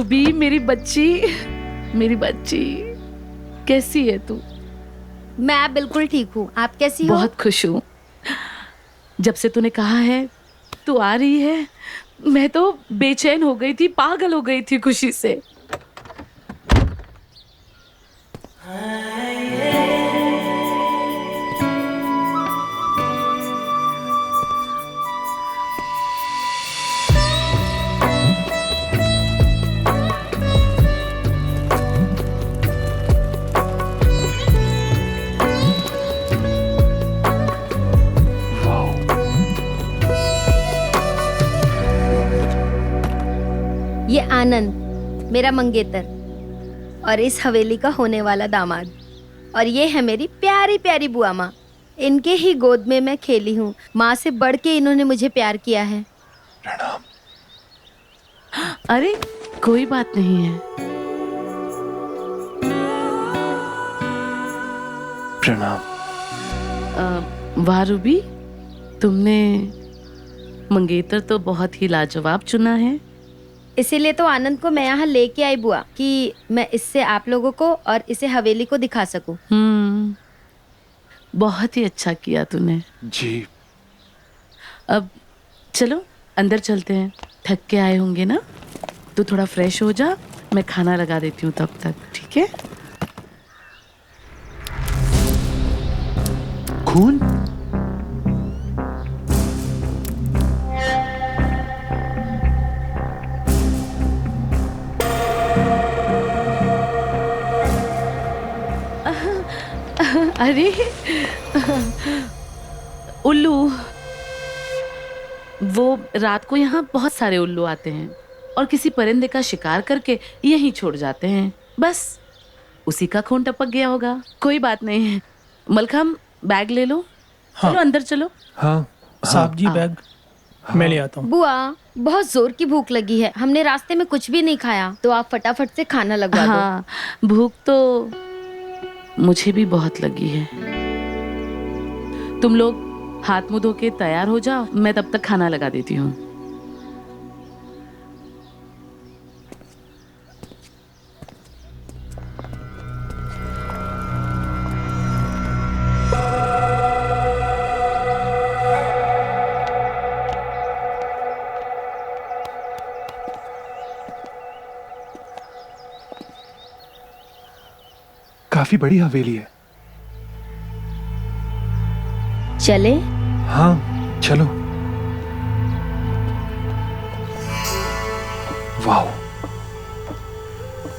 Ruby मेरी बच्ची कैसी है तू? मैं बिल्कुल ठीक हूँ, आप कैसी हो? बहुत खुश हूँ। जब से तूने कहा है तू आ रही है, मैं तो बेचैन हो गई थी, पागल हो गई थी खुशी से। ये आनंद मेरा मंगेतर और इस हवेली का होने वाला दामाद, और ये है मेरी प्यारी प्यारी बुआ माँ। इनके ही गोद में मैं खेली हूँ, माँ से बढ़ के इन्होंने मुझे प्यार किया है। प्रणाम। अरे कोई बात नहीं है। प्रणाम। वाह रूबी, तुमने मंगेतर तो बहुत ही लाजवाब चुना है। इसीलिए तो आनंद को मैं यहाँ लेके आई बुआ कि मैं इससे आप लोगों को और इसे हवेली को दिखा सकूं। बहुत ही अच्छा किया तूने। जी। अब चलो अंदर चलते हैं, थक के आए होंगे ना। तू थोड़ा फ्रेश हो जा, मैं खाना लगा देती हूँ तब तक, ठीक है? खून? अरे उल्लू, वो रात को यहाँ बहुत सारे उल्लू आते हैं और किसी परिंदे का शिकार करके यहीं छोड़ जाते हैं। बस उसी का खून टपक गया होगा। कोई बात नहीं है। मलखम बैग ले लो। हाँ। चलो अंदर चलो। हाँ। साहब जी बैग मैं ले आता हूँ। बुआ बहुत जोर की भूख लगी है, हमने रास्ते में कुछ भी नहीं खाया, तो आप फटाफट से खाना लगवा दो। हाँ, भूख तो मुझे भी बहुत लगी है। तुम लोग हाथ मुंह धो के तैयार हो जाओ, मैं तब तक खाना लगा देती हूँ। काफी बड़ी हवेली है। चले? हाँ चलो। वाह,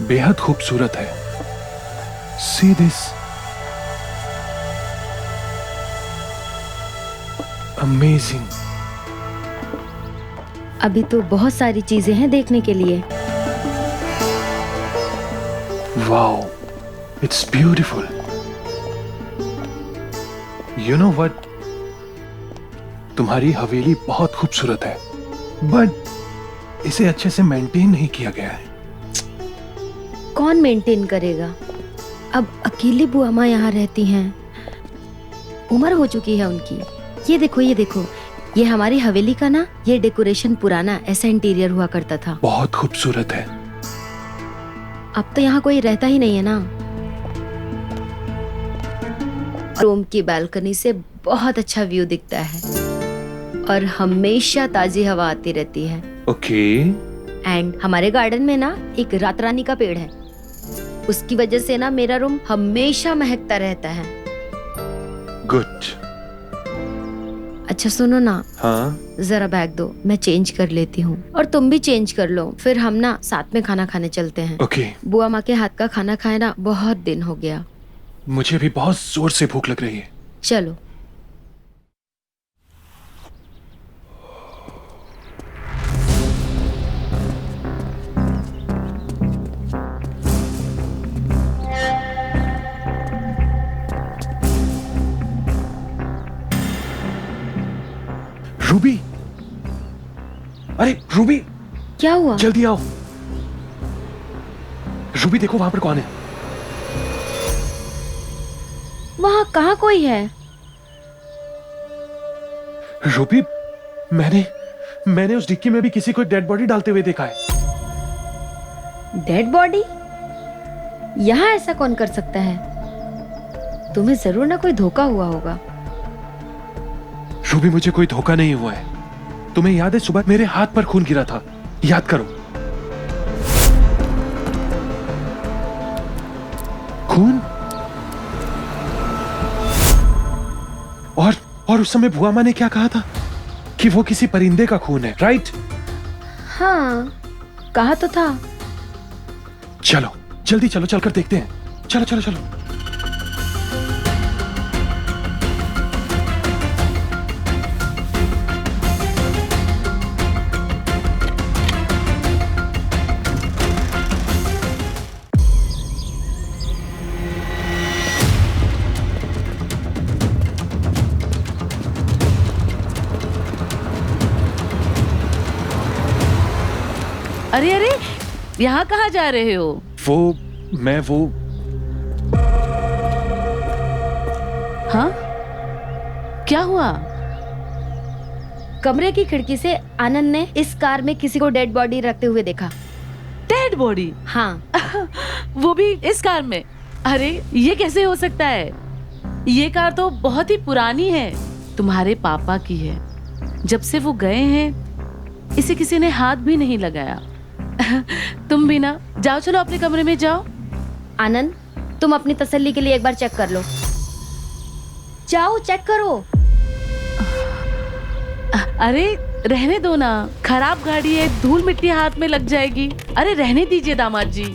बेहद खूबसूरत है। See this, amazing। अभी तो बहुत सारी चीजें हैं देखने के लिए। Wow, it's beautiful। You know what? तुम्हारी हवेली बहुत खूबसूरत है, बट इसे अच्छे से मेंटेन नहीं किया गया है। कौन मेंटेन करेगा? अब अकेली बुआ माँ यहाँ रहती हैं, उम्र हो चुकी है उनकी। ये देखो ये देखो, ये हमारी हवेली का ना, ये डेकोरेशन पुराना ऐसा इंटीरियर हुआ करता था। बहुत खूबसूरत है। अब तो यहाँ कोई रहता ही नहीं है ना। रूम की बालकनी से बहुत अच्छा व्यू दिखता है और हमेशा ताजी हवा आती रहती है। ओके। एंड हमारे गार्डन में ना एक रात रानी का पेड़ है, उसकी वजह से ना मेरा रूम हमेशा महकता रहता है। गुड। अच्छा सुनो ना, हाँ। जरा बैग दो, मैं चेंज कर लेती हूँ और तुम भी चेंज कर लो, फिर हम ना साथ में खाना खाने चलते हैं। ओके। बुआ माँ के हाथ का खाना खाए ना बहुत दिन हो गया। मुझे भी बहुत जोर से भूख लग रही है। चलो। रूबी, अरे रूबी, क्या हुआ? जल्दी आओ। रूबी देखो वहां पर कौन है। वहाँ कहाँ कोई है? रूबी, मैंने उस डिक्की में भी किसी को डेड बॉडी डालते हुए देखा है। Dead body? यहाँ ऐसा कौन कर सकता है? तुम्हें जरूर ना कोई धोखा हुआ होगा। रूबी, मुझे कोई धोखा नहीं हुआ है। तुम्हें याद है सुबह मेरे हाथ पर खून गिरा था? याद करो। खून। और उस समय बुआ माँ ने क्या कहा था कि वो किसी परिंदे का खून है, राइट? हाँ, कहा तो था। चलो जल्दी चलो, चलकर देखते हैं। चलो चलो चलो। अरे अरे, यहाँ कहाँ जा रहे हो? वो हाँ, क्या हुआ? कमरे की खिड़की से आनंद ने इस कार में किसी को डेड बॉडी रखते हुए देखा। Dead body? हाँ। वो भी इस कार में? अरे ये कैसे हो सकता है? ये कार तो बहुत ही पुरानी है, तुम्हारे पापा की है। जब से वो गए हैं इसे किसी ने हाथ भी नहीं लगाया। तुम भी ना जाओ, चलो अपने कमरे में जाओ। आनंद, तुम अपनी तसल्ली के लिए एक बार चेक कर लो। जाओ चेक करो। अरे रहने दो ना, खराब गाड़ी है, धूल मिट्टी हाथ में लग जाएगी। अरे रहने दीजिए दामाद जी।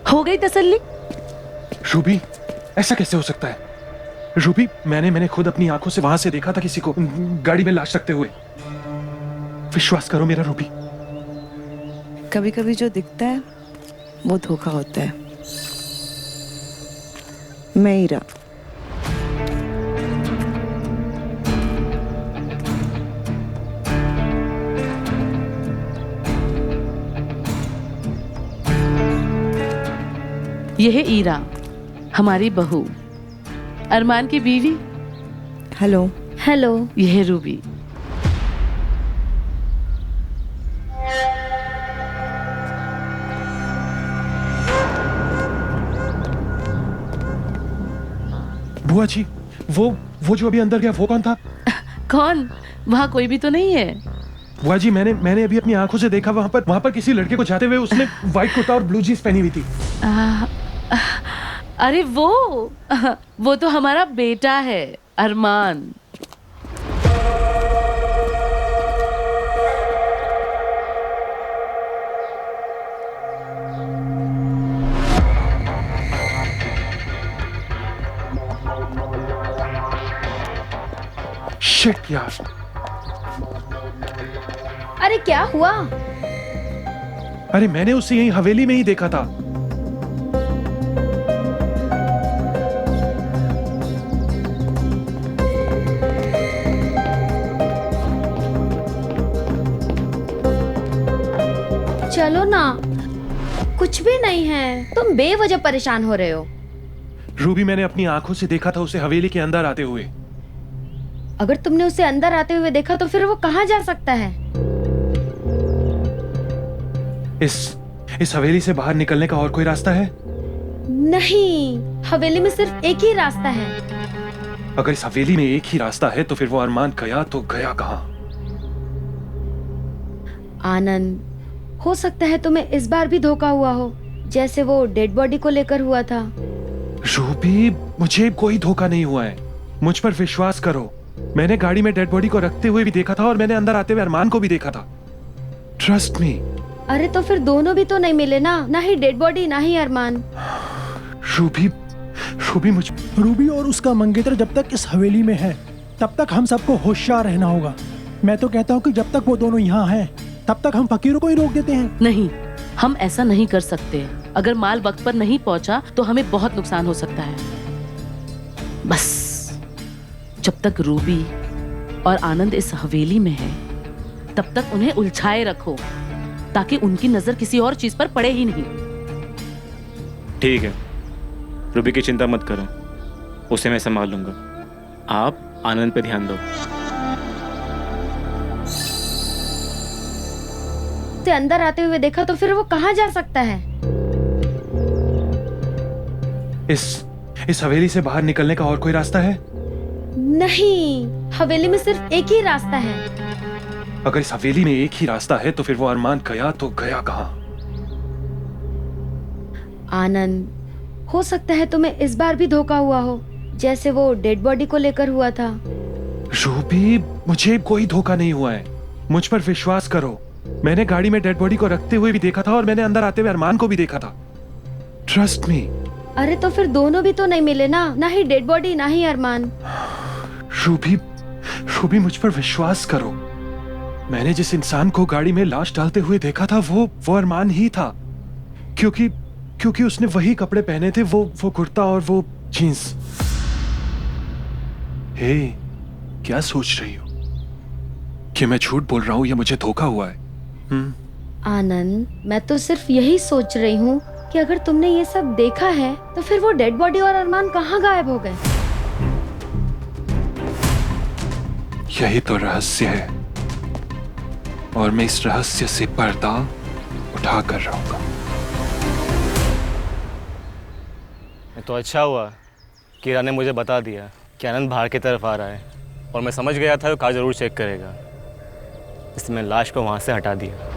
हो गई तसल्ली? रूबी, ऐसा कैसे हो सकता है? रूबी, मैंने खुद अपनी आंखों से वहां से देखा था किसी को गाड़ी में लाश रखते हुए। विश्वास करो मेरा रूबी। कभी कभी जो दिखता है वो धोखा होता है। मैं ईरा। यह है ईरा, हमारी बहू, अरमान की बीवी। हेलो। हेलो। यह है रूबी। बुआ जी, वो जो अभी अंदर गया वो कौन था? कौन? वहाँ कोई भी तो नहीं है। बुआ जी, मैंने अभी अपनी आंखों से देखा, वहां पर किसी लड़के को जाते हुए उसने व्हाइट कुर्ता और ब्लू जीन्स पहनी हुई थी। अरे वो तो हमारा बेटा है, अरमान। शिट यार। अरे क्या हुआ? अरे मैंने उसे यही हवेली में ही देखा था। चलो ना, कुछ भी नहीं है, तुम बेवजह परेशान हो रहे हो। रूबी, मैंने अपनी आंखों से देखा था उसे हवेली के अंदर आते हुए। अगर तुमने उसे अंदर आते हुए देखा तो फिर वो कहाँ जा सकता है? इस हवेली से बाहर निकलने का और कोई रास्ता है? नहीं, हवेली में सिर्फ एक ही रास्ता है। अगर इस हवेली में एक ही रास्ता है तो फिर वो अरमान गया तो गया कहाँ? आनंद, हो सकता है तुम्हें इस बार भी धोखा हुआ हो, जैसे वो डेड बॉडी को लेकर हुआ था। रूबी, मुझे कोई धोखा नहीं हुआ है, मुझ पर विश्वास करो। मैंने गाड़ी में डेड बॉडी को रखते हुए भी देखा था और मैंने अंदर आते हुए अरमान को भी देखा था। Trust me. अरे तो फिर दोनों भी तो नहीं मिले ना, ना ही डेड बॉडी ना ही अरमान। रूबी रूबी और उसका मंगेतर जब तक इस हवेली में है तब तक हम सबको होशियार रहना होगा। मैं तो कहता हूँ कि जब तक वो दोनों यहाँ हैं तब तक हम फकीरों को ही रोक देते हैं। नहीं, हम ऐसा नहीं कर सकते। अगर माल वक्त पर नहीं पहुंचा तो हमें बहुत नुकसान हो सकता है। बस जब तक रूबी और आनंद इस हवेली में है, तब तक उन्हें उलझाए रखो ताकि उनकी नजर किसी और चीज पर पड़े ही नहीं। ठीक है, रूबी की चिंता मत करो, उसे मैं संभाल लूंगा। आप आनंद पे ध्यान दो। उसे अंदर आते हुए देखा तो फिर वो कहाँ जा सकता है? इस हवेली से बाहर निकलने का और कोई रास्ता है? नहीं, हवेली में सिर्फ एक ही रास्ता है। अगर इस हवेली में एक ही रास्ता है तो फिर वो अरमान गया तो गया कहाँ? आनंद, हो सकता है तुम्हें इस बार भी धोखा हुआ हो, जैसे वो डेड बॉडी को लेकर हुआ था। रूबी, मुझे कोई धोखा नहीं हुआ है, मुझ पर विश्वास करो। मैंने गाड़ी में डेड बॉडी को रखते हुए भी देखा था और मैंने अंदर आते हुए अरमान को भी देखा था। Trust me. अरे तो फिर दोनों भी तो नहीं मिले ना, ना ही डेड बॉडी ना ही अरमान। रूबी, मुझ पर विश्वास करो। मैंने जिस इंसान को गाड़ी में लाश डालते हुए देखा था वो अरमान ही था, क्योंकि उसने वही कपड़े पहने थे, वो कुर्ता और वो जीन्स। हे, क्या सोच रही हो कि मैं झूठ बोल रहा हूं या मुझे धोखा हुआ है? आनंद, मैं तो सिर्फ यही सोच रही हूँ कि अगर तुमने ये सब देखा है तो फिर वो डेड बॉडी और अरमान कहाँ गायब हो गए? यही तो रहस्य है और मैं इस रहस्य से पर्दा उठा कर रहूंगा। तो अच्छा हुआ कि ईरा ने मुझे बता दिया कि आनंद बाहर की तरफ आ रहा है, और मैं समझ गया था वो कार जरूर चेक करेगा, इसलिए मैं लाश को वहां से हटा दिया।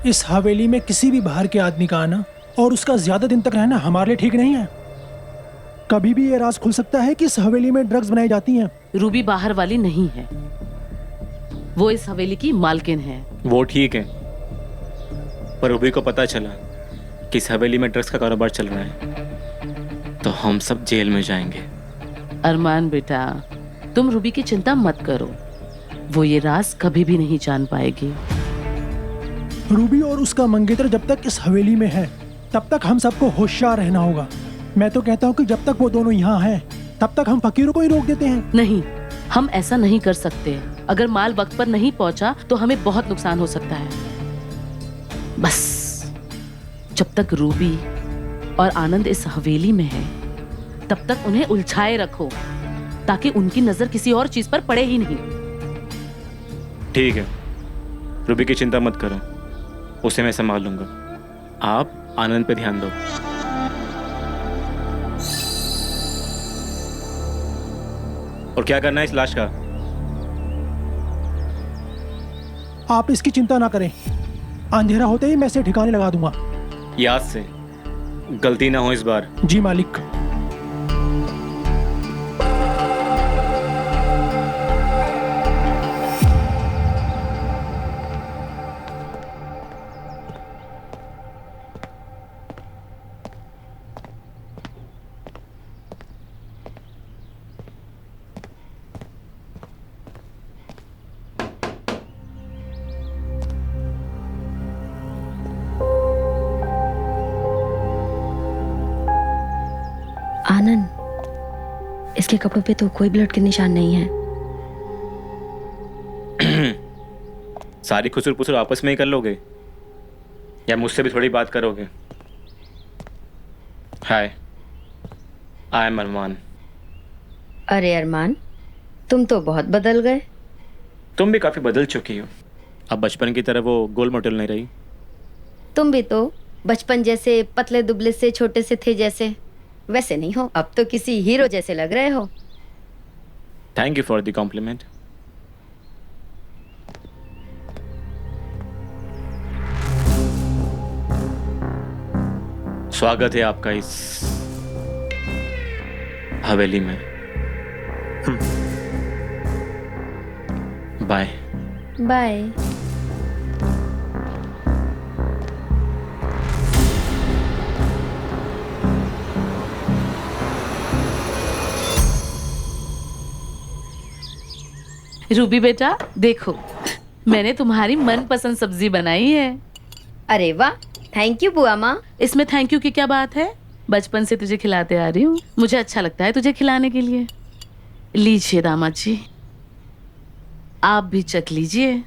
इस हवेली में किसी भी बाहर के आदमी का आना और उसका ज्यादा दिन तक रहना हमारे लिए ठीक नहीं है। कभी भी ये राज खुल सकता है कि इस हवेली में ड्रग्स बनाई जाती हैं। रूबी बाहर वाली नहीं है, वो इस हवेली की मालकिन है। वो ठीक है, पर रूबी को पता चला कि इस हवेली में ड्रग्स का कारोबार चल रहा है तो हम सब जेल में जाएंगे। अरमान बेटा, तुम रूबी की चिंता मत करो, वो ये राज कभी भी नहीं जान पाएगी। रूबी और उसका मंगेतर जब तक इस हवेली में है तब तक हम सबको होशियार रहना होगा। मैं तो कहता हूँ कि जब तक वो दोनों यहाँ हैं तब तक हम फकीरों को ही रोक देते हैं। नहीं, हम ऐसा नहीं कर सकते। अगर माल वक्त पर नहीं पहुंचा तो हमें बहुत नुकसान हो सकता है। बस जब तक रूबी और आनंद इस हवेली में है तब तक उन्हें उलझाए रखो ताकि उनकी नजर किसी और चीज पर पड़े ही नहीं। ठीक है, रूबी की चिंता मत करो, उसे मैं संभाल लूंगा। आप आनंद पे ध्यान दो। और क्या करना है इस लाश का? आप इसकी चिंता ना करें, अंधेरा होते ही मैं इसे ठिकाने लगा दूंगा। याद से गलती ना हो इस बार। जी मालिक। आनंद, इसके कपड़ों पे तो कोई ब्लड के निशान नहीं है। सारी खुसुर पुसुर आपस में ही कर लोगे या मुझसे भी थोड़ी बात करोगे? हाय, आई एम अरमान। अरे अरमान, तुम तो बहुत बदल गए। तुम भी काफी बदल चुकी हो, अब बचपन की तरह वो गोल मोटल नहीं रही। तुम भी तो बचपन जैसे पतले दुबले से छोटे से थे जैसे वैसे नहीं हो, अब तो किसी हीरो जैसे लग रहे हो। Thank you for the compliment. स्वागत है आपका इस हवेली में। Bye bye. रूबी बेटा देखो, मैंने तुम्हारी मनपसंद सब्जी बनाई है। अरे वाह, थैंक यू बुआ माँ। इसमें थैंक यू की क्या बात है? बचपन से तुझे खिलाते आ रही हूँ, मुझे अच्छा लगता है तुझे खिलाने के लिए। लीजिए दामाद जी, आप भी चख लीजिए।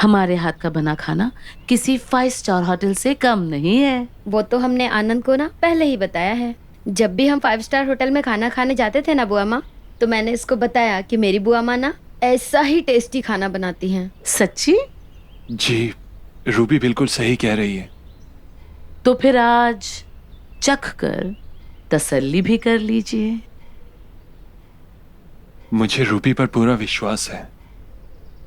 हमारे हाथ का बना खाना किसी 5 स्टार होटल से कम नहीं है। वो तो हमने आनंद को ना पहले ही बताया है। जब भी हम 5 स्टार होटल में खाना खाने जाते थे ना बुआ माँ, तो मैंने इसको बताया कि मेरी बुआ माँ ना ऐसा ही टेस्टी खाना बनाती हैं। सच्ची? जी, रूबी बिल्कुल सही कह रही है। तो फिर आज चख कर तसल्ली भी कर लीजिए। मुझे रूबी पर पूरा विश्वास है।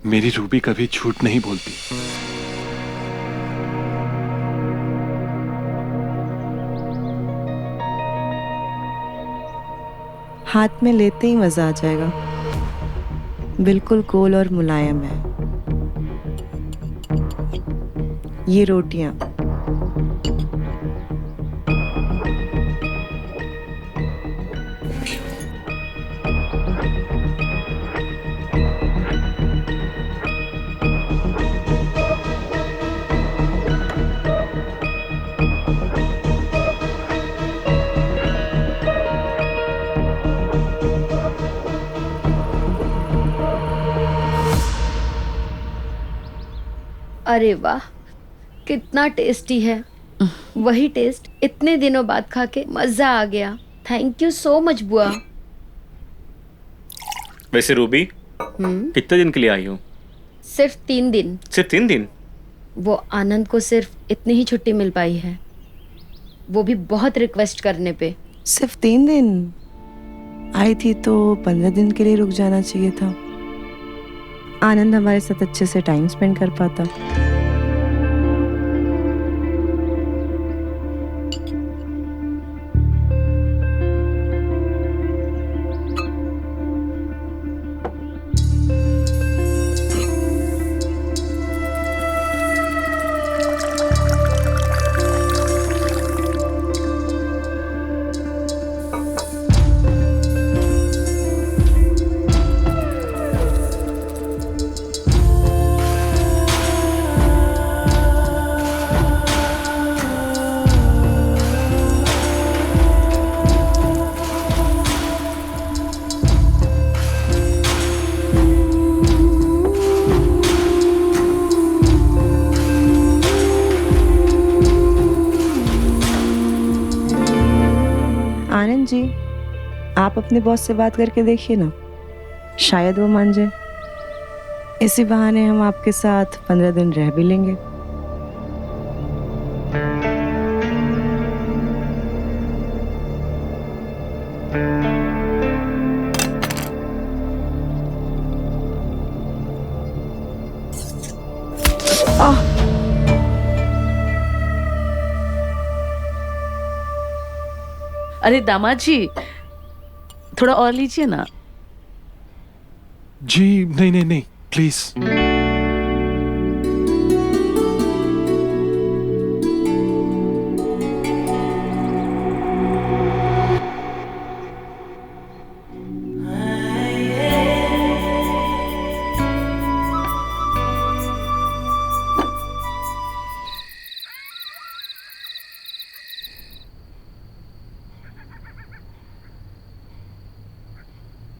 मेरी रूबी कभी झूठ नहीं बोलती। हाथ में लेते ही मजा आ जाएगा। बिल्कुल गोल और मुलायम है। ये रोटियां अरे वाह, कितना टेस्टी है। वही टेस्ट इतने दिनों बाद खा के मजा आ गया। थैंक यू सो मच बुआ। वैसे रूबी, कितने दिन के लिए आई हो? सिर्फ 3 दिन। सिर्फ 3 दिन? वो आनंद को सिर्फ इतनी ही छुट्टी मिल पाई है, वो भी बहुत रिक्वेस्ट करने पे। सिर्फ 3 दिन आई थी तो 15 दिन के लिए रुक जाना चाहिए था। आनंद हमारे साथ अच्छे से टाइम स्पेंड कर पाता। आनंद जी, आप अपने बॉस से बात करके देखिए ना, शायद वो मान जाए। इसी बहाने हम आपके साथ 15 दिन रह भी लेंगे। अरे दामाद जी, थोड़ा और लीजिए ना। जी नहीं नहीं नहीं, प्लीज।